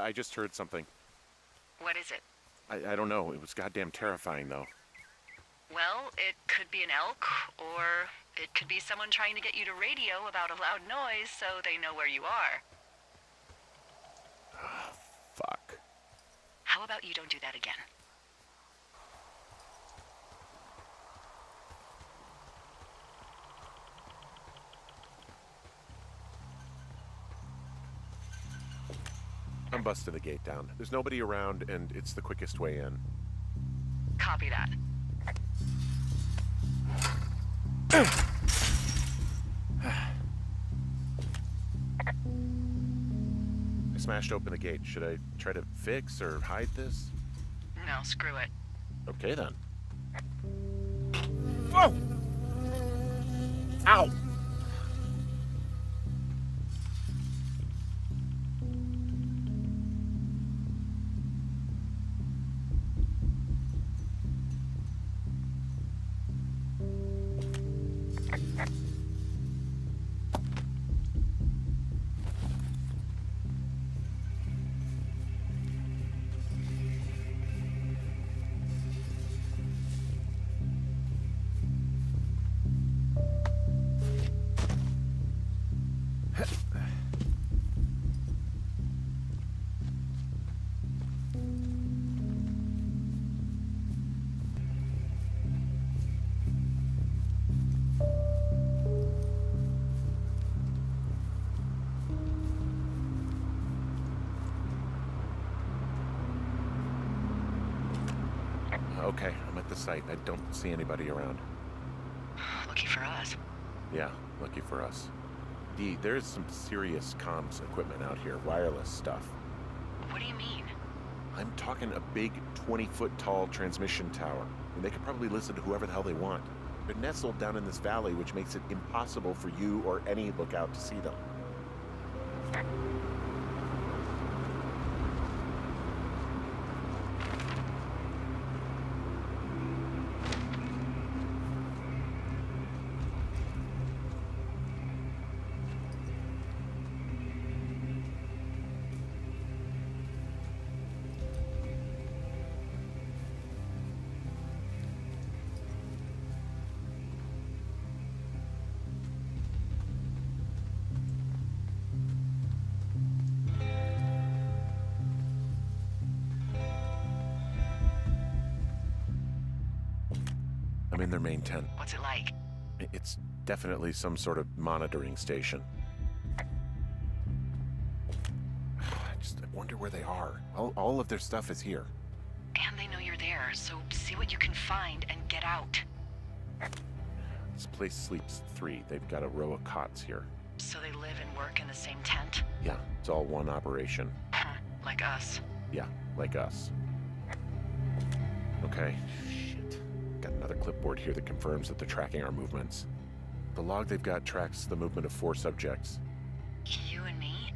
I just heard something. What is it? I don't know. It was goddamn terrifying, though. Well, it could be an elk, or it could be someone trying to get you to radio about a loud noise so they know where you are. Fuck. How about you don't do that again? I'm busting the gate down. There's nobody around, and it's the quickest way in. Copy that. I smashed open the gate. Should I try to fix or hide this? No, screw it. Okay, then. Whoa! Ow! Okay, I'm at the site. I don't see anybody around. Lucky for us. Yeah, lucky for us. Dee, there's some serious comms equipment out here, wireless stuff. What do you mean? I'm talking a big 20-foot tall transmission tower, and they could probably listen to whoever the hell they want. They're nestled down in this valley, which makes it impossible for you or any lookout to see them. I'm in their main tent. What's it like? It's definitely some sort of monitoring station. I wonder where they are. All of their stuff is here. And they know you're there, so see what you can find and get out. This place sleeps 3. They've got a row of cots here. So they live and work in the same tent? Yeah, it's all one operation. Like us. Yeah, like us. Okay. Shit. Got another clipboard here that confirms that they're tracking our movements. The log they've got tracks the movement of 4 subjects. You and me?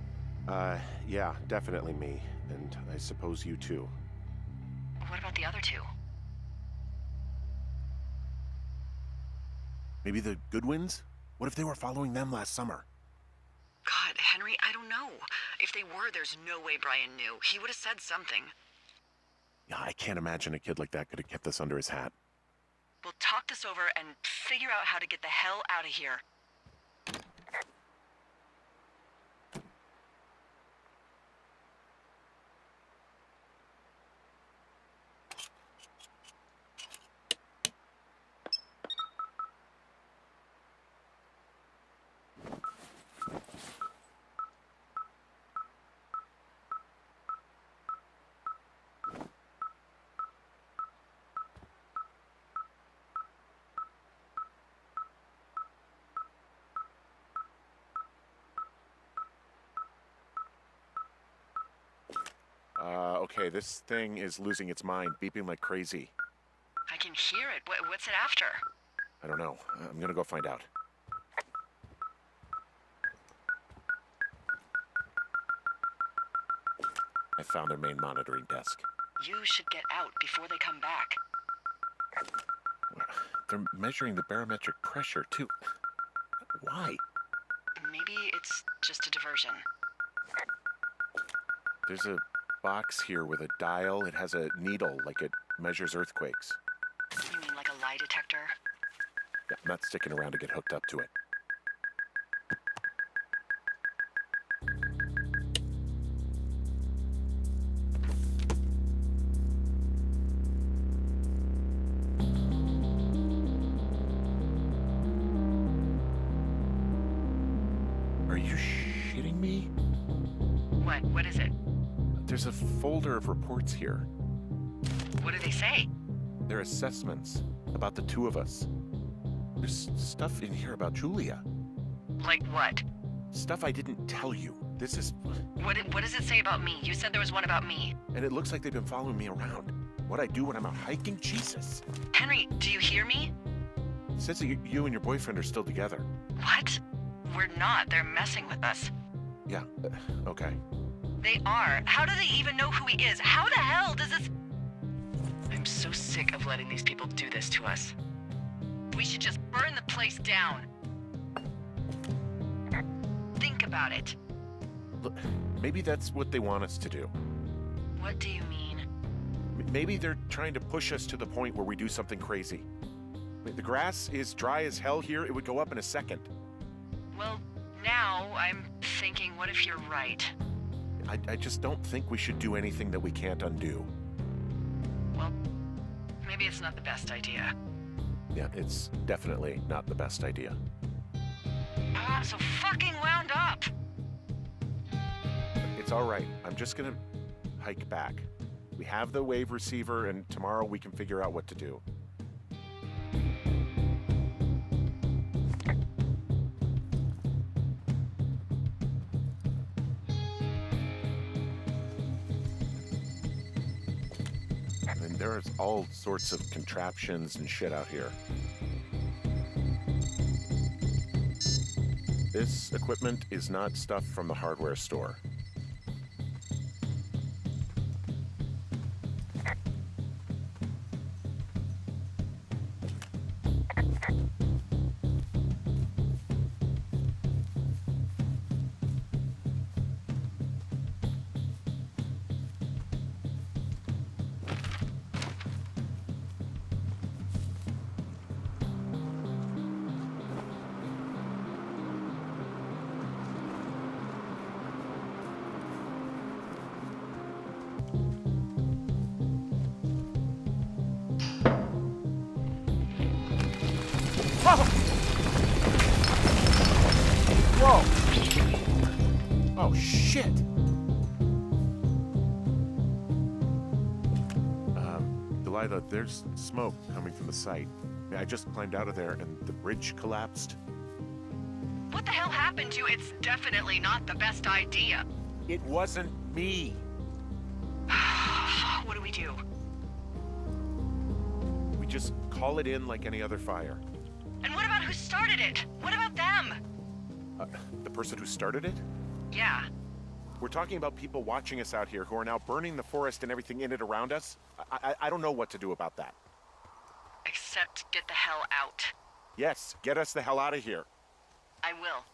Yeah, definitely me. And I suppose you too. What about the other 2? Maybe the Goodwins? What if they were following them last summer? God, Henry, I don't know. If they were, there's no way Brian knew. He would have said something. Yeah, I can't imagine a kid like that could have kept this under his hat. We'll talk this over and figure out how to get the hell out of here. Okay, this thing is losing its mind, beeping like crazy. I can hear it. What's it after? I don't know. I'm gonna go find out. I found their main monitoring desk. You should get out before they come back. They're measuring the barometric pressure, too. Why? Maybe it's just a diversion. There's a box here with a dial. It has a needle, like it measures earthquakes. You mean like a lie detector? Yeah, I'm not sticking around to get hooked up to it. Are you shitting me? What? What is it? There's a folder of reports here. What do they say? They're assessments about the two of us. There's stuff in here about Julia. Like what? Stuff I didn't tell you. This is... What does it say about me? You said there was one about me. And it looks like they've been following me around. What I do when I'm out hiking? Jesus. Henry, do you hear me? It says that you and your boyfriend are still together. What? We're not. They're messing with us. Yeah, okay. They are. How do they even know who he is? How the hell does this... I'm so sick of letting these people do this to us. We should just burn the place down. Think about it. Look, maybe that's what they want us to do. What do you mean? Maybe they're trying to push us to the point where we do something crazy. I mean, the grass is dry as hell here. It would go up in a second. Well, now I'm thinking, what if you're right? I just don't think we should do anything that we can't undo. Well, maybe it's not the best idea. Yeah, it's definitely not the best idea. I'm so fucking wound up! It's all right. I'm just gonna hike back. We have the wave receiver, and tomorrow we can figure out what to do. And there's all sorts of contraptions and shit out here. This equipment is not stuff from the hardware store. Whoa! Oh, shit! Delilah, there's smoke coming from the site. I just climbed out of there and the bridge collapsed. What the hell happened to you? It's definitely not the best idea. It wasn't me! What do we do? We just call it in like any other fire. And what about who started it? What about them? The person who started it? Yeah. We're talking about people watching us out here who are now burning the forest and everything in it around us. I don't know what to do about that. Except get the hell out. Yes, get us the hell out of here. I will.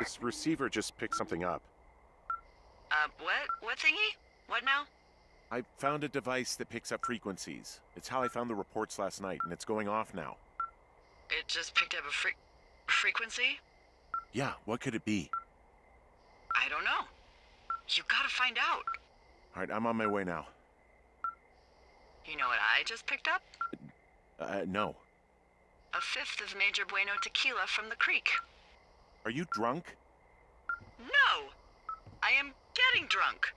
This receiver just picked something up. What? What thingy? What now? I found a device that picks up frequencies. It's how I found the reports last night, and it's going off now. It just picked up a frequency? Yeah, what could it be? I don't know. You gotta find out. All right, I'm on my way now. You know what I just picked up? No. A fifth of Major Bueno tequila from the creek. Are you drunk? No! I am getting drunk.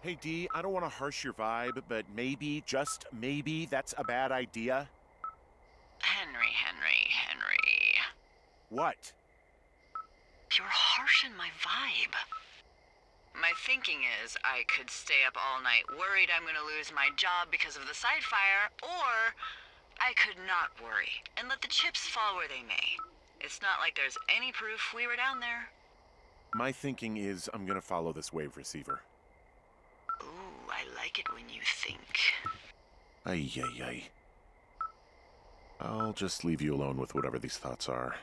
Hey, Dee, I don't want to harsh your vibe, but maybe, just maybe, that's a bad idea. Henry. What? You're harshing my vibe. My thinking is I could stay up all night worried I'm gonna lose my job because of the side fire, or I could not worry, and let the chips fall where they may. It's not like there's any proof we were down there. My thinking is I'm gonna follow this wave receiver. Ooh, I like it when you think. Ay, ay, ay. I'll just leave you alone with whatever these thoughts are.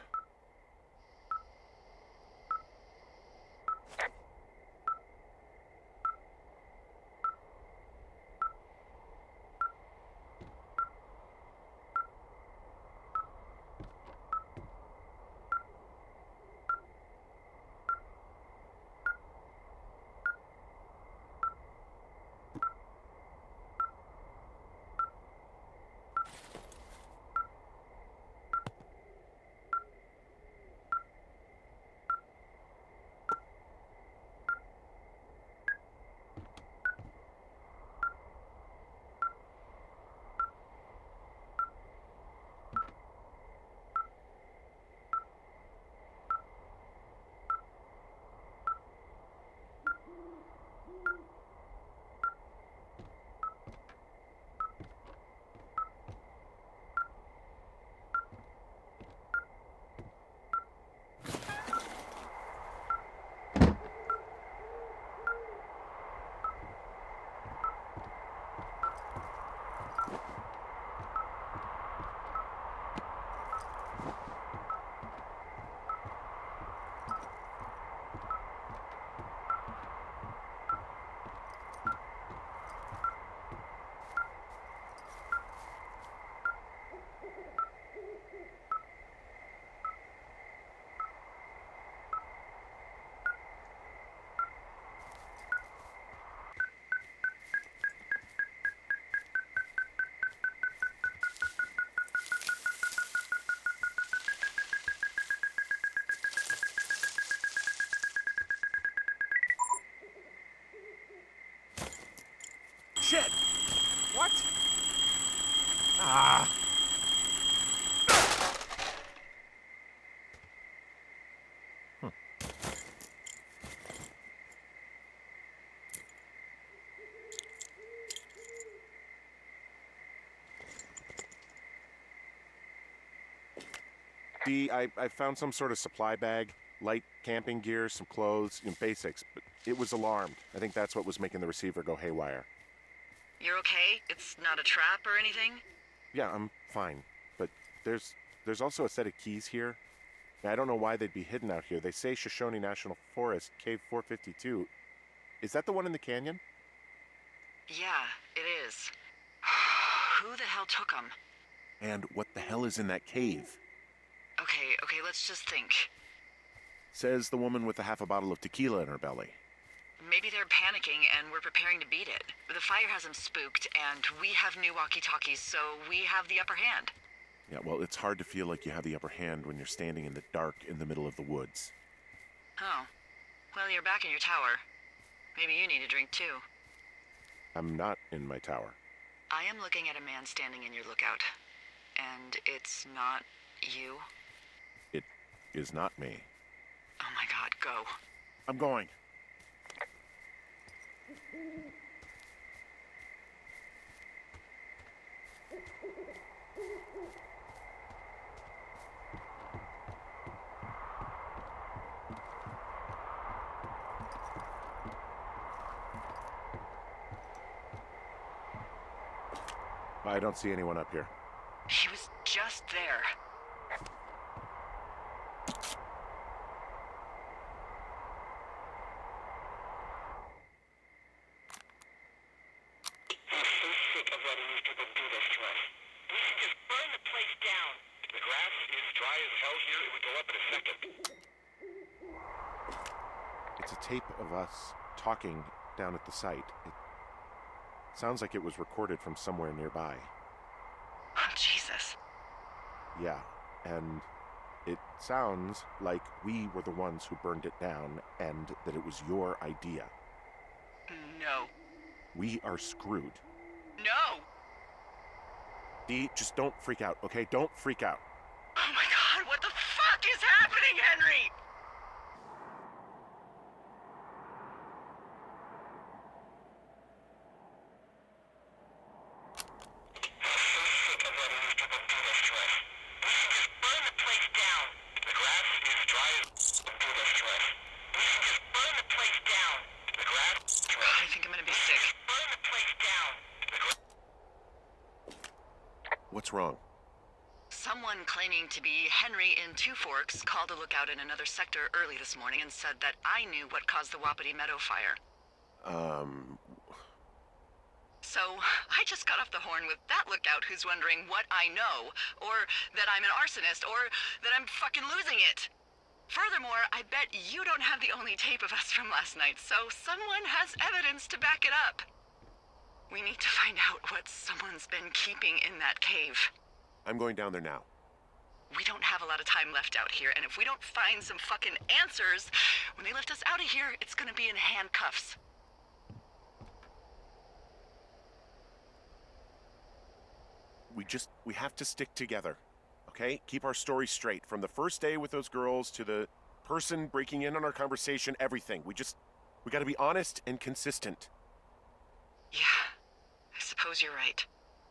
Shit! What? Ah! I found some sort of supply bag, light camping gear, some clothes, basics, but it was alarmed. I think that's what was making the receiver go haywire. You're okay? It's not a trap or anything? Yeah, I'm fine, but there's also a set of keys here. I don't know why they'd be hidden out here. They say Shoshone National Forest, Cave 452. Is that the one in the canyon? Yeah, it is. Who the hell took them? And what the hell is in that cave? Okay, let's just think. Says the woman with a half a bottle of tequila in her belly. Maybe they're panicking and we're preparing to beat it. The fire has them spooked, and we have new walkie-talkies, so we have the upper hand. Yeah, well, it's hard to feel like you have the upper hand when you're standing in the dark in the middle of the woods. Oh. Well, you're back in your tower. Maybe you need a drink, too. I'm not in my tower. I am looking at a man standing in your lookout. And it's not you? It is not me. Oh my god, go. I'm going. I don't see anyone up here. He was just there. I'm so sick of letting these people do this to us. We should just burn the place down. The grass is dry as hell here. It would go up in a second. It's a tape of us talking down at the site. It sounds like it was recorded from somewhere nearby. Oh, Jesus. Yeah, and it sounds like we were the ones who burned it down and that it was your idea. No. We are screwed. No! Dee, just don't freak out, okay? Don't freak out. Oh my god, what the fuck is happening, Henry? I'm so sick of letting these people What's wrong? Someone claiming to be Henry in Two Forks called a lookout in another sector early this morning and said that I knew what caused the Wapiti Meadow fire. So, I just got off the horn with that lookout who's wondering what I know, or that I'm an arsonist, or that I'm fucking losing it. Furthermore, I bet you don't have the only tape of us from last night, so someone has evidence to back it up. We need to find out what someone's been keeping in that cave. I'm going down there now. We don't have a lot of time left out here, and if we don't find some fucking answers, when they lift us out of here, it's gonna be in handcuffs. We have to stick together, okay? Keep our story straight. From the first day with those girls to the person breaking in on our conversation, everything. We gotta be honest and consistent. Yeah, I suppose you're right.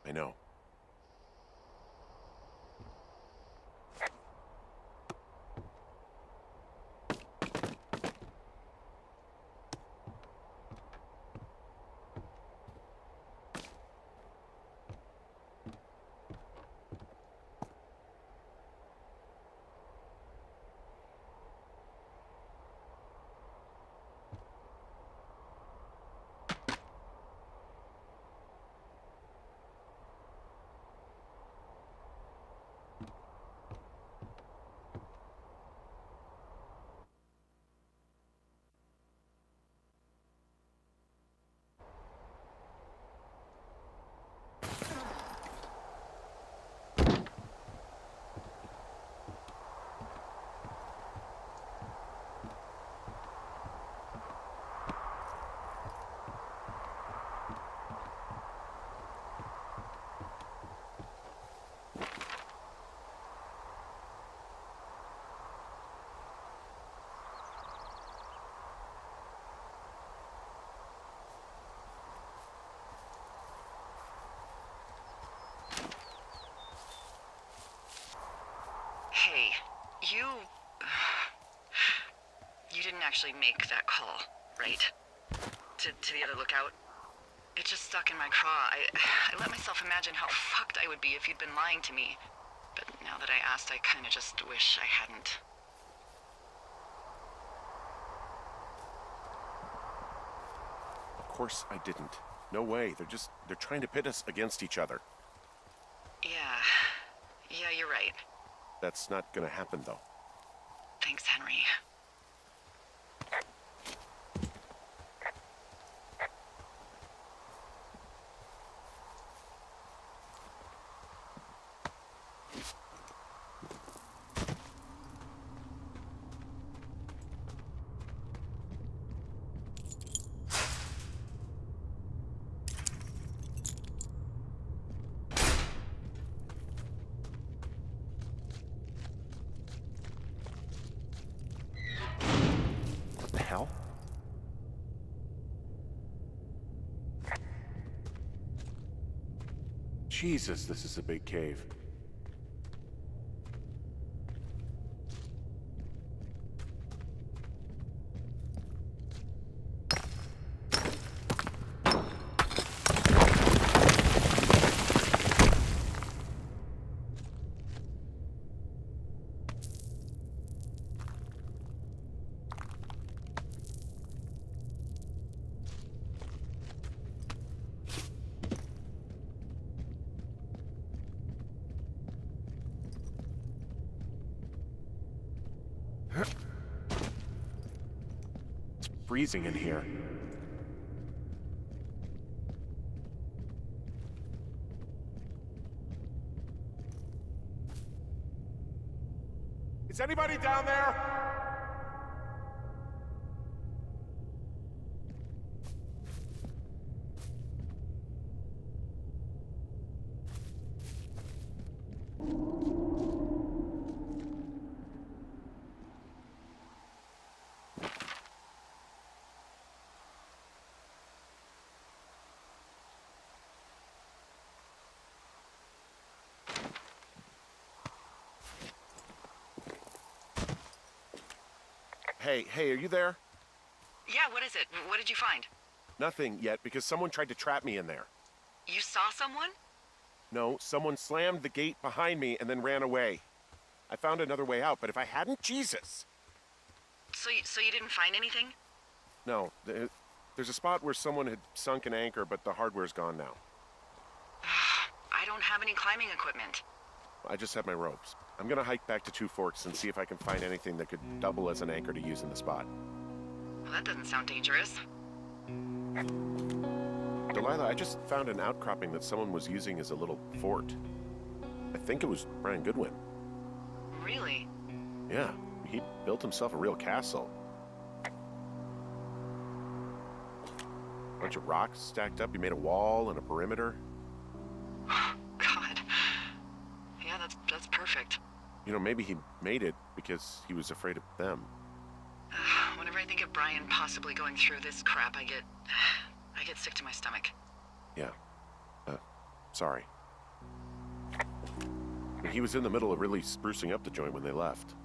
I know. Hey, you didn't actually make that call, right? To the other lookout? It just stuck in my craw. I let myself imagine how fucked I would be if you'd been lying to me. But now that I asked, I kinda just wish I hadn't. Of course I didn't. No way. They're trying to pit us against each other. Yeah, you're right. That's not gonna happen, though. Thanks, Henry. What the hell? Jesus, this is a big cave. It's freezing in here. Is anybody down there? Hey, are you there? Yeah, what is it? What did you find? Nothing yet, because someone tried to trap me in there. You saw someone? No, someone slammed the gate behind me and then ran away. I found another way out, but if I hadn't, Jesus! So you didn't find anything? No, there's a spot where someone had sunk an anchor, but the hardware's gone now. I don't have any climbing equipment. I just have my ropes. I'm gonna hike back to Two Forks and see if I can find anything that could double as an anchor to use in the spot. Well, that doesn't sound dangerous. Delilah, I just found an outcropping that someone was using as a little fort. I think it was Brian Goodwin. Really? Yeah, he built himself a real castle. Bunch of rocks stacked up. He made a wall and a perimeter. God. Yeah, that's perfect. You know, maybe he made it because he was afraid of them. Whenever I think of Brian possibly going through this crap, I get sick to my stomach. Yeah. Sorry. He was in the middle of really sprucing up the joint when they left.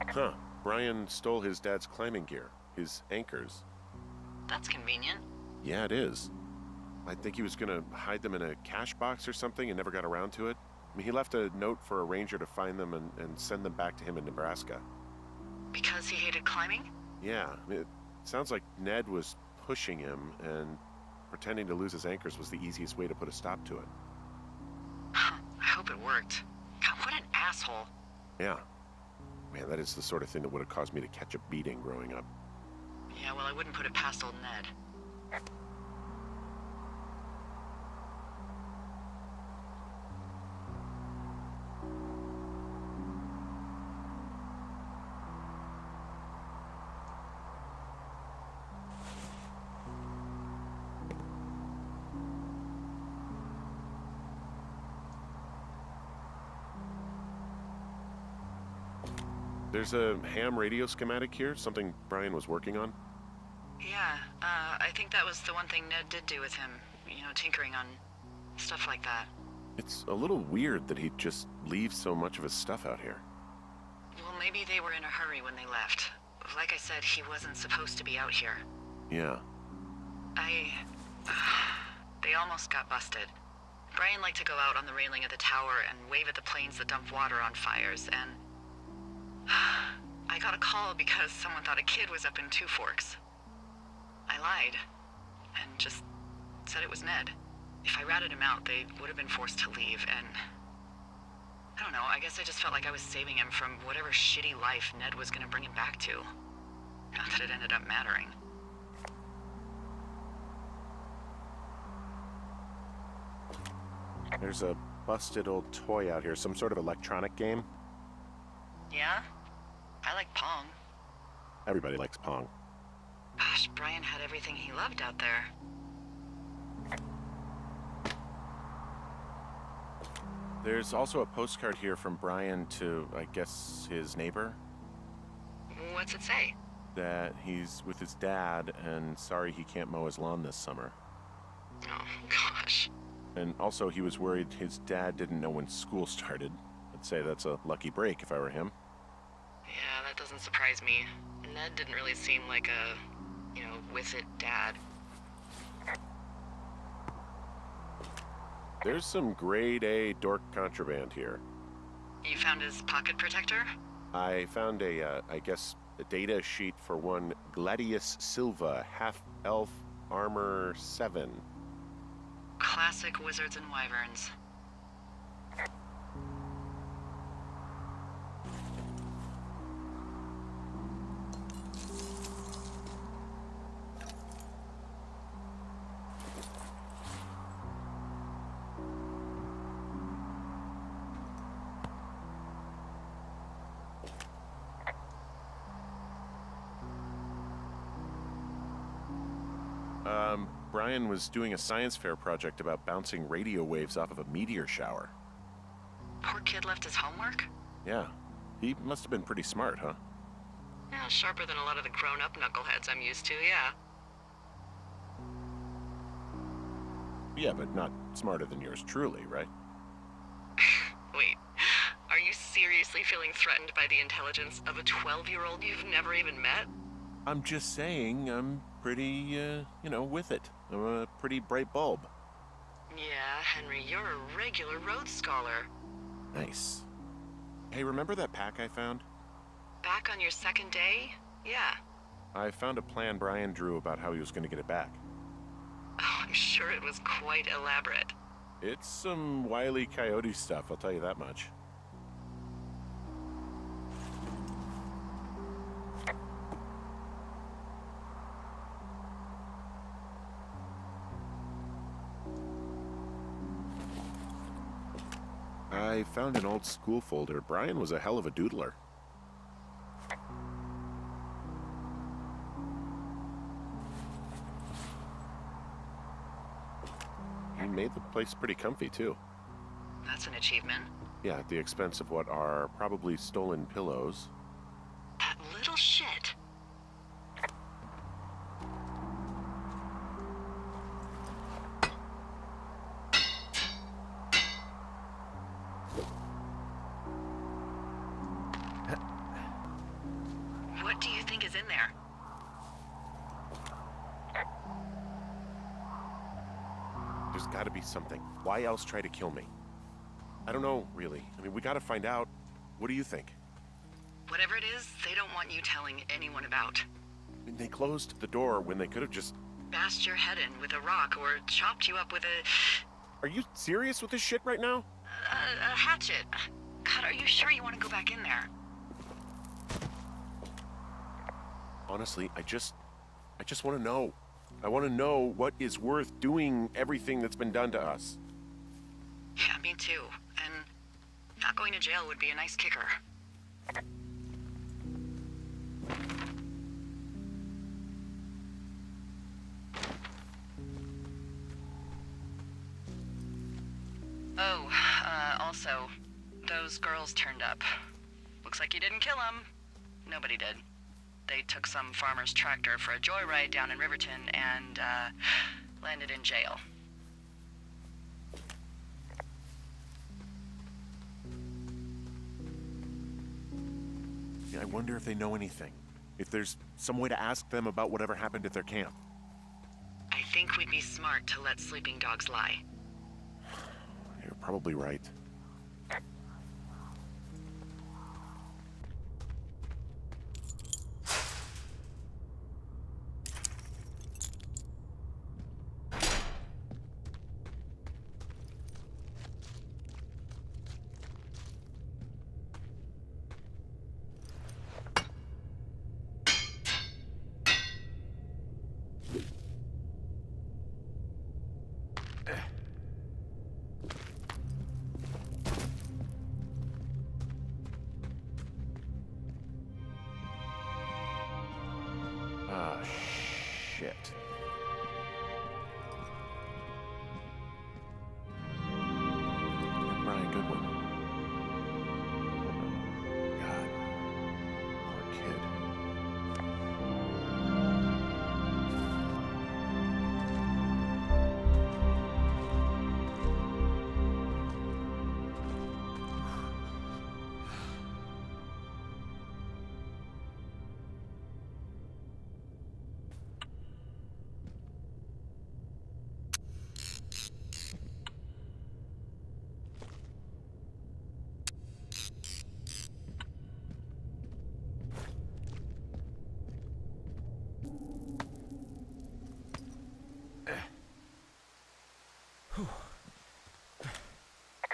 Huh. Brian stole his dad's climbing gear, his anchors. That's convenient. Yeah, it is. I think he was gonna hide them in a cash box or something and never got around to it. I mean, he left a note for a ranger to find them and send them back to him in Nebraska. Because he hated climbing? Yeah, it sounds like Ned was pushing him, and pretending to lose his anchors was the easiest way to put a stop to it. I hope it worked. God, what an asshole. Yeah. Man, that is the sort of thing that would have caused me to catch a beating growing up. Yeah, well, I wouldn't put it past old Ned. There's a ham radio schematic here, something Brian was working on. Yeah, I think that was the one thing Ned did do with him. You know, tinkering on stuff like that. It's a little weird that he'd just leave so much of his stuff out here. Well, maybe they were in a hurry when they left. Like I said, he wasn't supposed to be out here. Yeah. They almost got busted. Brian liked to go out on the railing of the tower and wave at the planes that dumped water on fires, and I got a call because someone thought a kid was up in Two Forks. I lied, and just said it was Ned. If I ratted him out, they would have been forced to leave, and I don't know, I guess I just felt like I was saving him from whatever shitty life Ned was gonna bring him back to. Not that it ended up mattering. There's a busted old toy out here, some sort of electronic game. Yeah? I like Pong. Everybody likes Pong. Gosh, Brian had everything he loved out there. There's also a postcard here from Brian to, I guess, his neighbor. What's it say? That he's with his dad and sorry he can't mow his lawn this summer. Oh, gosh. And also he was worried his dad didn't know when school started. I'd say that's a lucky break if I were him. Yeah, that doesn't surprise me. Ned didn't really seem like a, with it dad. There's some grade A dork contraband here. You found his pocket protector? I found I guess, a data sheet for one Gladius Silva, half-elf armor 7. Classic wizards and wyverns. Brian was doing a science fair project about bouncing radio waves off of a meteor shower. Poor kid left his homework? Yeah, he must have been pretty smart, huh? Yeah, sharper than a lot of the grown-up knuckleheads I'm used to, yeah. Yeah, but not smarter than yours truly, right? Wait, are you seriously feeling threatened by the intelligence of a 12-year-old you've never even met? I'm just saying I'm pretty, with it. I'm a pretty bright bulb. Yeah, Henry, you're a regular Rhodes Scholar. Nice. Hey, remember that pack I found? Back on your second day? Yeah. I found a plan Brian drew about how he was going to get it back. Oh, I'm sure it was quite elaborate. It's some Wile E. Coyote stuff, I'll tell you that much. I found an old school folder. Brian was a hell of a doodler. He made the place pretty comfy, too. That's an achievement. Yeah, at the expense of what are probably stolen pillows. That little shit. What do you think is in there? There's gotta be something. Why else try to kill me? I don't know, really. I mean, we gotta find out. What do you think? Whatever it is, they don't want you telling anyone about. I mean, they closed the door when they could have just... Bashed your head in with a rock or chopped you up with Are you serious with this shit right now? a hatchet. God, are you sure you want to go back in there? Honestly, I just want to know. I want to know what is worth doing everything that's been done to us. Yeah, me too. And not going to jail would be a nice kicker. Oh, also, those girls turned up. Looks like you didn't kill them. Nobody did. They took some farmer's tractor for a joyride down in Riverton and, landed in jail. Yeah, I wonder if they know anything. If there's some way to ask them about whatever happened at their camp. I think we'd be smart to let sleeping dogs lie. You're probably right. Ah, shit. Brian Goodwin. God. Poor kid.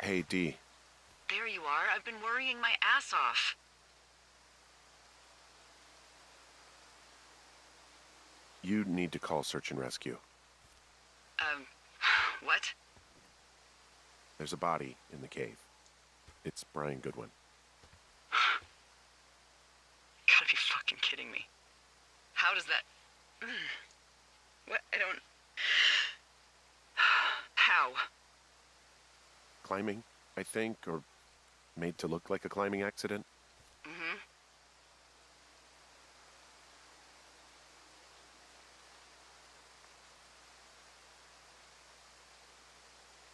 Hey, Dee. There you are. I've been worrying my ass off. You need to call search and rescue. What? There's a body in the cave. It's Brian Goodwin. Gotta be fucking kidding me. How does that... What? I don't... How? Climbing, I think, or made to look like a climbing accident. Mm-hmm.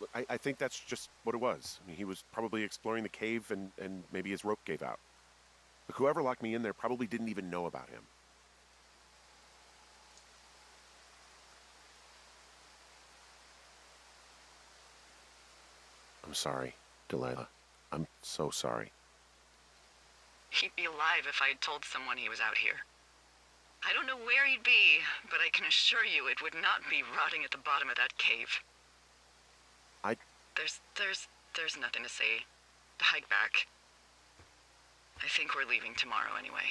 Look, I think that's just what it was. I mean, he was probably exploring the cave and maybe his rope gave out. Look, whoever locked me in there probably didn't even know about him. I'm sorry, Delilah. I'm so sorry. He'd be alive if I had told someone he was out here. I don't know where he'd be, but I can assure you it would not be rotting at the bottom of that cave. There's nothing to say. Hike back. I think we're leaving tomorrow anyway.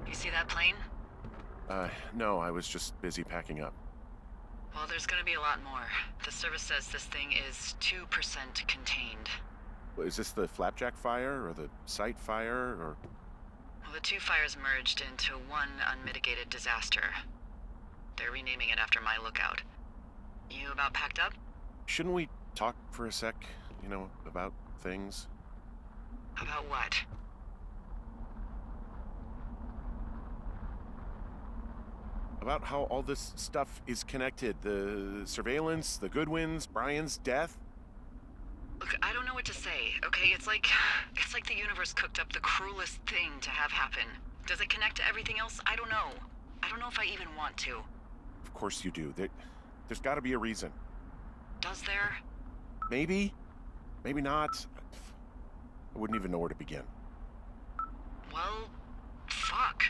You see that plane? No, I was just busy packing up. Well, there's gonna be a lot more. The service says this thing is 2% contained. Is this the Flapjack fire, or the site fire, or... Well, the two fires merged into one unmitigated disaster. They're renaming it after my lookout. You about packed up? Shouldn't we talk for a sec, about things? About what? About how all this stuff is connected. The surveillance, the Goodwins, Brian's death. Look, I don't know what to say, okay? It's like the universe cooked up the cruelest thing to have happen. Does it connect to everything else? I don't know. I don't know if I even want to. Of course you do. There's got to be a reason. Does there? Maybe. Maybe not. I wouldn't even know where to begin. Well, fuck.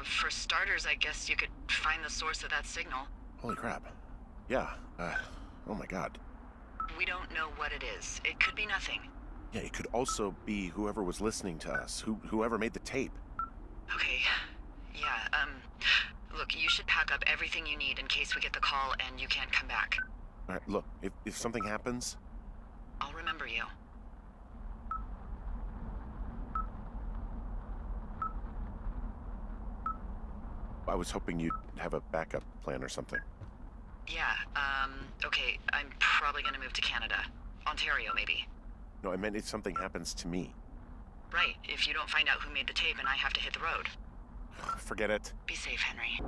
For starters, I guess you could find the source of that signal. Holy crap. Yeah, oh my god. We don't know what it is. It could be nothing. Yeah, it could also be whoever was listening to us, whoever made the tape. Okay. Yeah, look, you should pack up everything you need in case we get the call and you can't come back. All right, look, if something happens... I'll remember you. I was hoping you'd have a backup plan or something. Yeah, okay, I'm probably gonna move to Canada. Ontario, maybe. No, I meant if something happens to me. Right, if you don't find out who made the tape and I have to hit the road. Forget it. Be safe, Henry.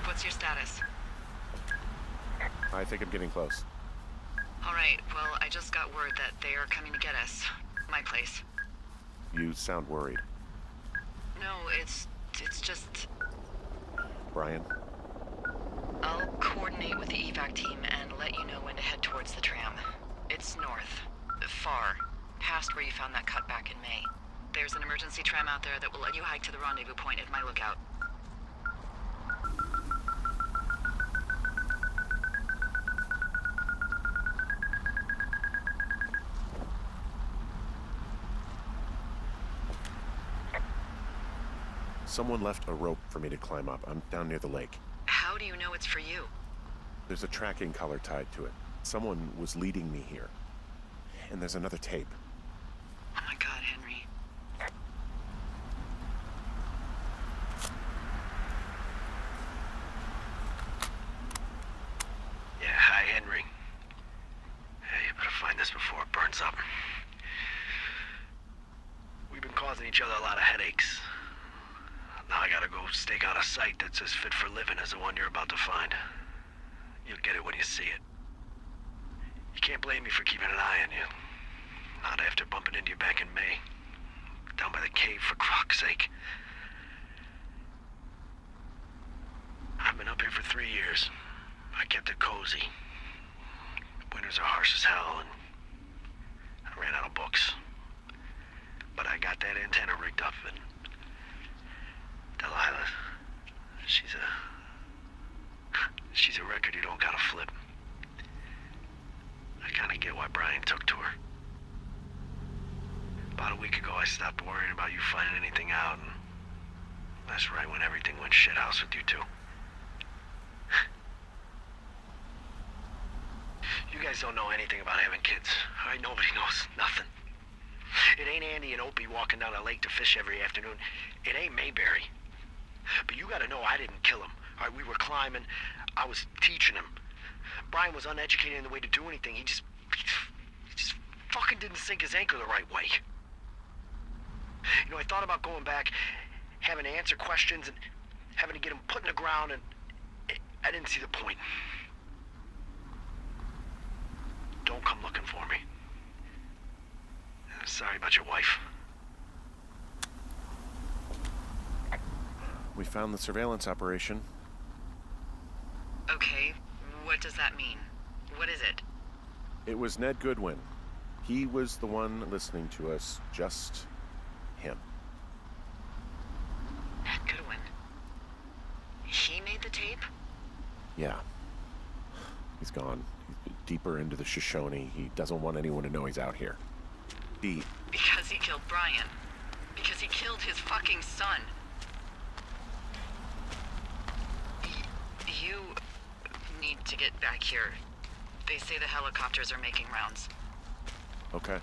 What's your status? I think I'm getting close. All right, well, I just got word that they are coming to get us. My place. You sound worried. No, it's just... Brian? I'll coordinate with the evac team and let you know when to head towards the tram. It's north. Far. Past where you found that cut back in May. There's an emergency tram out there that will let you hike to the rendezvous point at my lookout. Someone left a rope for me to climb up. I'm down near the lake. How do you know it's for you? There's a tracking collar tied to it. Someone was leading me here. And there's another tape. Oh my god, Henry. Yeah, hi, Henry. Hey, you better find this before it burns up. We've been causing each other a lot of headaches. Now I gotta go stake out a site that's as fit for living as the one you're about to find. You'll get it when you see it. You can't blame me for keeping an eye on you. Not after bumping into you back in May. Down by the cave, for croc's sake. I've been up here for 3 years. I kept it cozy. Winters are harsh as hell, and I ran out of books. But I got that antenna rigged up, and Delilah, she's a record you don't gotta flip. I kinda get why Brian took to her. About a week ago, I stopped worrying about you finding anything out, and that's right when everything went shithouse with you two. You guys don't know anything about having kids. All right, nobody knows nothing. It ain't Andy and Opie walking down the lake to fish every afternoon. It ain't Mayberry. But you gotta know I didn't kill him. All right, we were climbing. I was teaching him. Brian was uneducated in the way to do anything. He just fucking didn't sink his anchor the right way. You know, I thought about going back, having to answer questions, and having to get him put in the ground, and I didn't see the point. Don't come looking for me. Sorry about your wife. We found the surveillance operation. Okay, what does that mean? What is it? It was Ned Goodwin. He was the one listening to us, just him. Ned Goodwin. He made the tape? Yeah. He's gone. He's deeper into the Shoshone. He doesn't want anyone to know he's out here. Because he killed Brian. Because he killed his fucking son. You need to get back here. They say the helicopters are making rounds. Okay.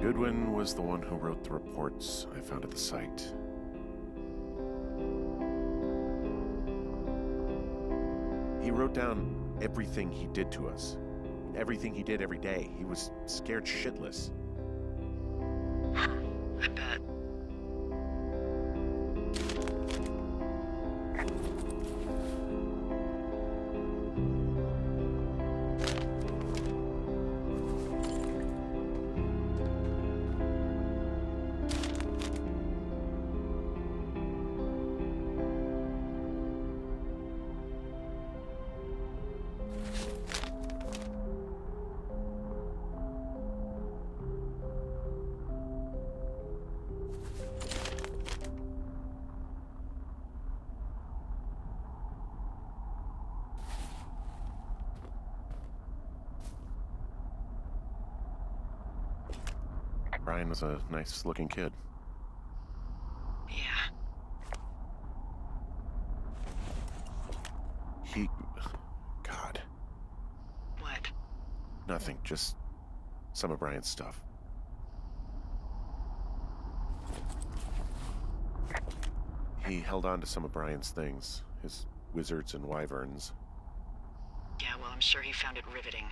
Goodwin was the one who wrote the reports I found at the site. He wrote down everything he did to us. Everything he did every day. He was scared shitless. I bet. Brian was a nice-looking kid. Yeah. God. What? Nothing, just some of Brian's stuff. He held on to some of Brian's things, his wizards and wyverns. Yeah, well, I'm sure he found it riveting.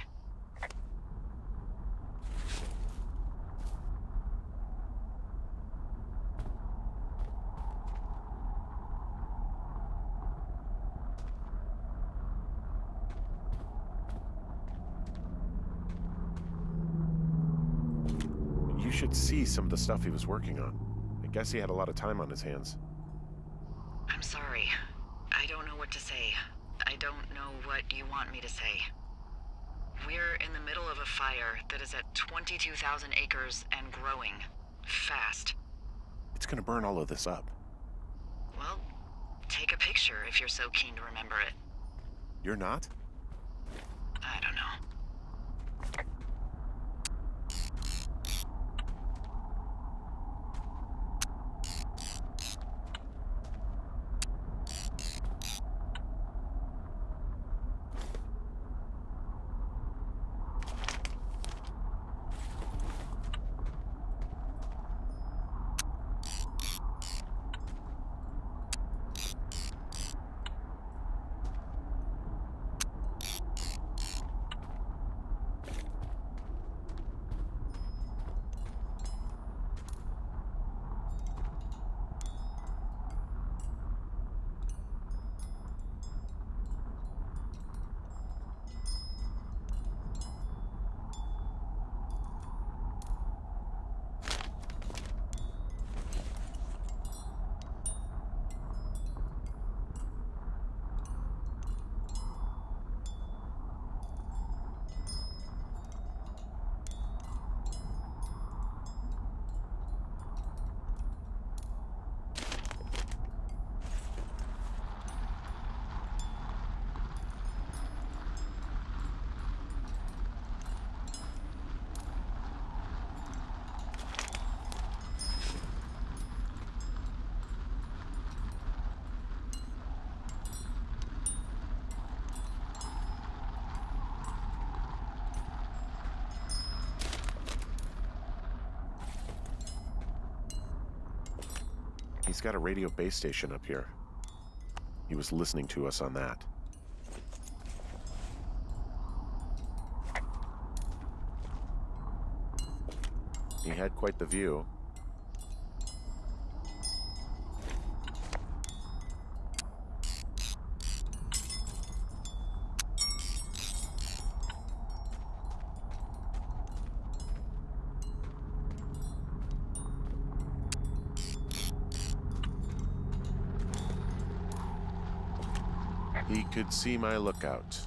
You should see some of the stuff he was working on. I guess he had a lot of time on his hands. I'm sorry. I don't know what to say. I don't know what you want me to say. We're in the middle of a fire that is at 22,000 acres and growing. Fast. It's gonna burn all of this up. Well, take a picture if you're so keen to remember it. You're not? I don't know. He's got a radio base station up here. He was listening to us on that. He had quite the view. He could see my lookout.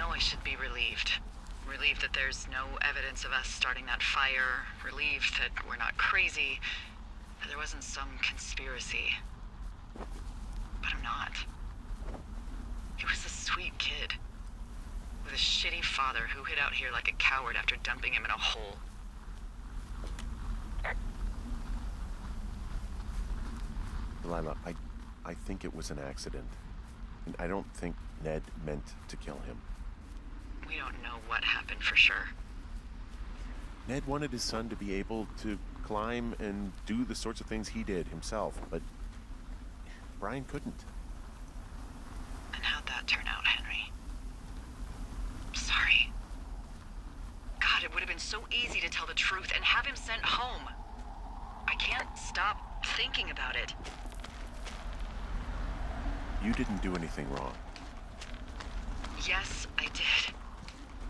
I should be relieved. Relieved that there's no evidence of us starting that fire. Relieved that we're not crazy. That there wasn't some conspiracy. But I'm not. He was a sweet kid. With a shitty father who hid out here like a coward after dumping him in a hole. Delilah, I think it was an accident. And I don't think Ned meant to kill him. We don't know what happened for sure. Ned wanted his son to be able to climb and do the sorts of things he did himself, but Brian couldn't. And how'd that turn out, Henry? I'm sorry. God, it would have been so easy to tell the truth and have him sent home. I can't stop thinking about it. You didn't do anything wrong. Yes, I did.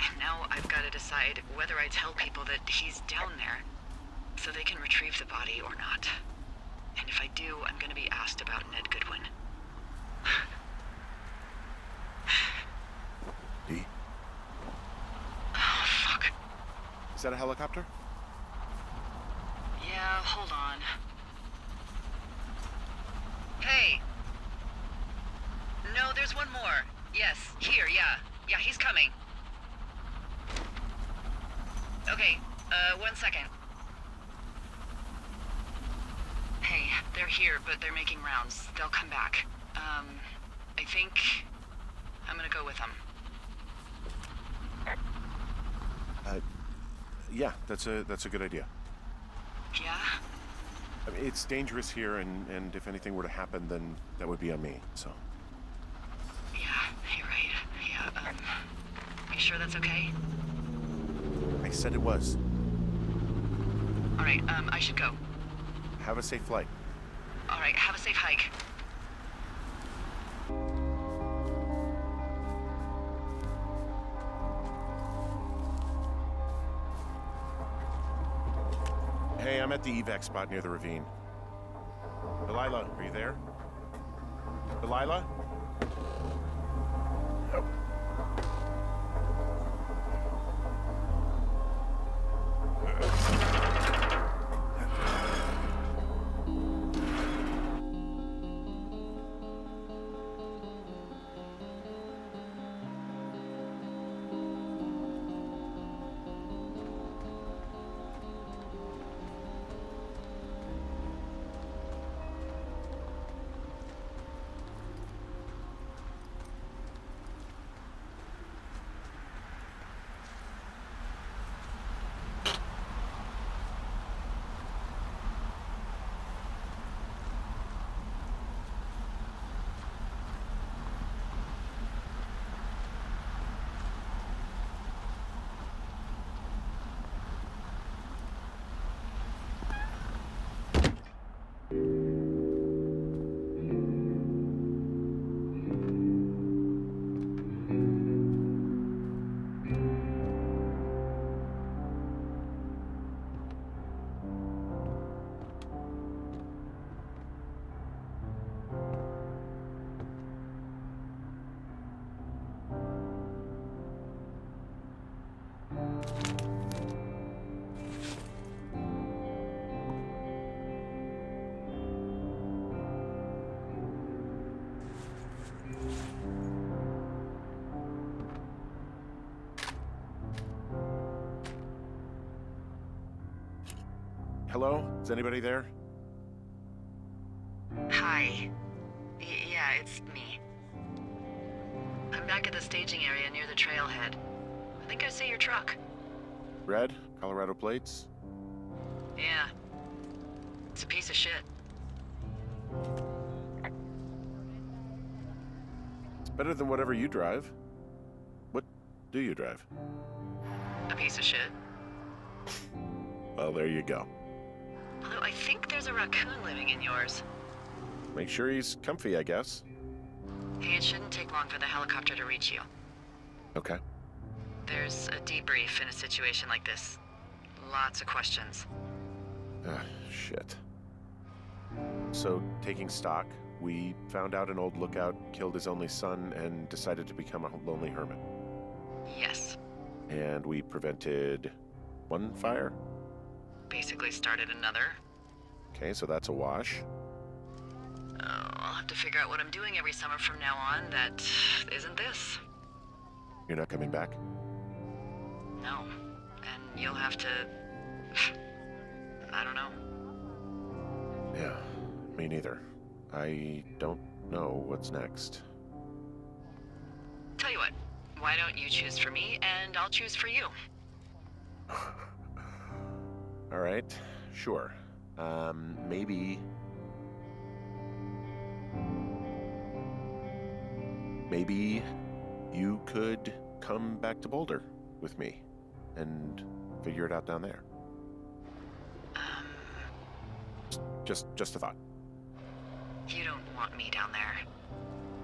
And now I've got to decide whether I tell people that he's down there so they can retrieve the body or not. And if I do, I'm going to be asked about Ned Goodwin. Dee? Oh, fuck. Is that a helicopter? Yeah, hold on. Hey! No, there's one more. Yes, here, yeah. Yeah, he's coming. Okay, 1 second. Hey, they're here, but they're making rounds. They'll come back. I think I'm gonna go with them. Yeah, that's a good idea. Yeah? I mean, it's dangerous here, and if anything were to happen, then that would be on me, so. Yeah, you're right. Yeah, you sure that's okay? I said it was. Alright, I should go. Have a safe flight. Alright, have a safe hike. Hey, I'm at the evac spot near the ravine. Delilah, are you there? Delilah? Oh. Hello? Is anybody there? Hi. Yeah, it's me. I'm back at the staging area near the trailhead. I think I see your truck. Red? Colorado plates? Yeah. It's a piece of shit. It's better than whatever you drive. What do you drive? A piece of shit. Well, there you go. Although I think there's a raccoon living in yours. Make sure he's comfy, I guess. Hey, it shouldn't take long for the helicopter to reach you. Okay. There's a debrief in a situation like this. Lots of questions. Shit. So, taking stock, we found out an old lookout killed his only son and decided to become a lonely hermit. Yes. And we prevented one fire? Basically started another. Okay, so that's a wash. Oh, I'll have to figure out what I'm doing every summer from now on that isn't this. You're not coming back? No. And you'll have to... I don't know. Yeah, me neither. I don't know what's next. Tell you what, why don't you choose for me and I'll choose for you? All right, sure. Maybe you could come back to Boulder with me and figure it out down there. Just a thought. You don't want me down there.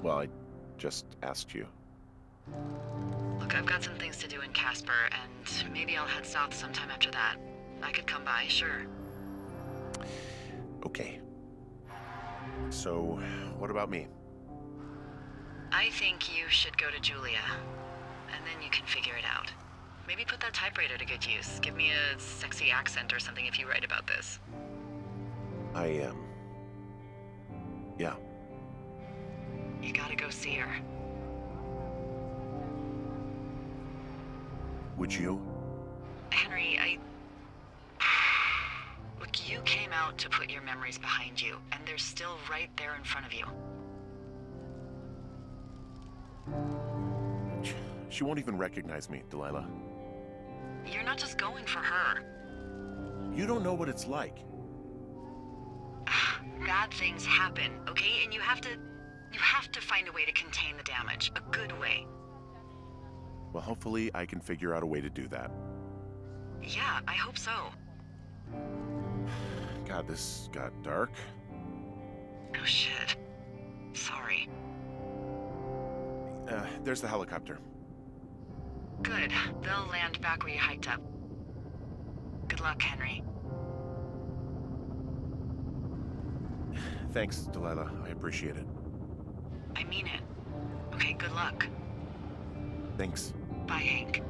Well, I just asked you. Look, I've got some things to do in Casper, and maybe I'll head south sometime after that. I could come by, sure. Okay. So, what about me? I think you should go to Julia, and then you can figure it out. Maybe put that typewriter to good use. Give me a sexy accent or something if you write about this. Yeah. You gotta go see her. Would you? Henry, Look, you came out to put your memories behind you, and they're still right there in front of you. She won't even recognize me, Delilah. You're not just going for her. You don't know what it's like. Bad things happen, okay? And you have to find a way to contain the damage. A good way. Well, hopefully I can figure out a way to do that. Yeah, I hope so. God, this got dark. Oh shit. Sorry. There's the helicopter. Good. They'll land back where you hiked up. Good luck, Henry. Thanks, Delilah. I appreciate it. I mean it. Okay, good luck. Thanks. Bye, Hank.